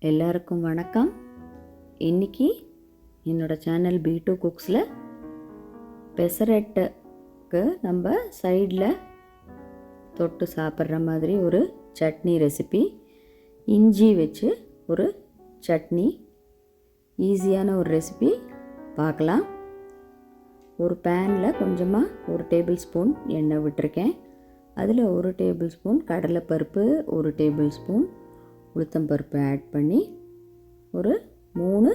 எல்லாருக்கும் வணக்கம். இன்றைக்கி என்னோடய சேனல் B2 குக்ஸில் பெசரட்டுக்கு நம்ம சைடில் தொட்டு சாப்பிட்ற மாதிரி ஒரு சட்னி ரெசிபி, இஞ்சி வச்சு ஒரு சட்னி, ஈஸியான ஒரு ரெசிபி பார்க்கலாம். ஒரு பேனில் கொஞ்சமாக 1 டேபிள் ஸ்பூன் எண்ணெய் விட்டுருக்கேன். அதில் 1 டேபிள் ஸ்பூன் கடலைப்பருப்பு, 1 டேபிள் ஸ்பூன் உளுத்தம்பருப்பு ஆட் பண்ணி ஒரு 3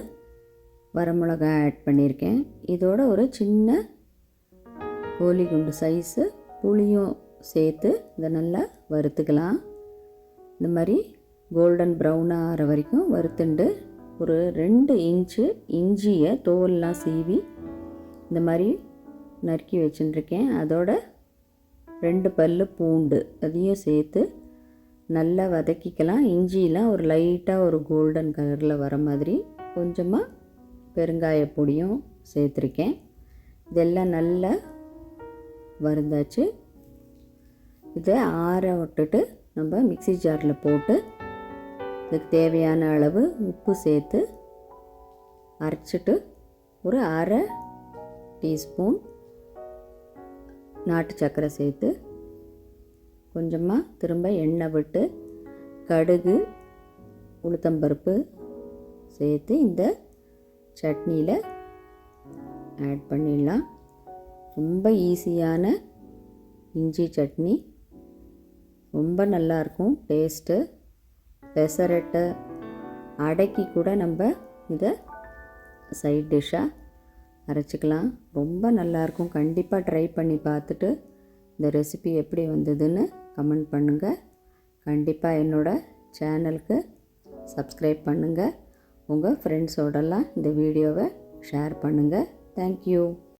வரமிளகாய் ஆட் பண்ணியிருக்கேன். இதோட ஒரு சின்ன கோலிகுண்டு சைஸு புளியும் சேர்த்து இதை நல்லா வறுத்துக்கலாம். இந்த மாதிரி கோல்டன் ப்ரௌனாக ஆகிற வரைக்கும் வறுத்துண்டு ஒரு 2 இன்ச்சு இஞ்சியை தோல்லாம் சீவி இந்த மாதிரி நறுக்கி வச்சுட்டுருக்கேன். அதோட 2 பல்லு பூண்டு அதையும் சேர்த்து நல்லா வதக்கிக்கலாம். இஞ்சிலாம் ஒரு லைட்டாக ஒரு கோல்டன் கலரில் வர மாதிரி கொஞ்சமாக பெருங்காய பொடியும் சேர்த்துருக்கேன். இதெல்லாம் நல்லா வறுந்தாச்சு. இதை ஆற விட்டுட்டு நம்ம மிக்ஸி ஜாரில் போட்டு இதுக்கு தேவையான அளவு உப்பு சேர்த்து அரைச்சிட்டு ஒரு 1/2 டீஸ்பூன் நாட்டு சர்க்கரை சேர்த்து கொஞ்சமாக திரும்ப எண்ணெய் விட்டு கடுகு உளுத்தம்பருப்பு சேர்த்து இந்த சட்னியில் ஆட் பண்ணிடலாம். ரொம்ப ஈஸியான இஞ்சி சட்னி, ரொம்ப நல்லாயிருக்கும் டேஸ்ட்டு. பெசரட்டு அடைக்கி கூட நம்ம இதை சைட் டிஷ்ஷாக அரைச்சிக்கலாம். ரொம்ப நல்லாயிருக்கும். கண்டிப்பாக ட்ரை பண்ணி பார்த்துட்டு இந்த ரெசிபி எப்படி வந்ததுன்னு கமெண்ட் பண்ணுங்கள். கண்டிப்பாக என்னோடய சேனலுக்கு சப்ஸ்கிரைப் பண்ணுங்கள். உங்கள் ஃப்ரெண்ட்ஸோடலாம் இந்த வீடியோவை ஷேர் பண்ணுங்கள். தேங்க்யூ.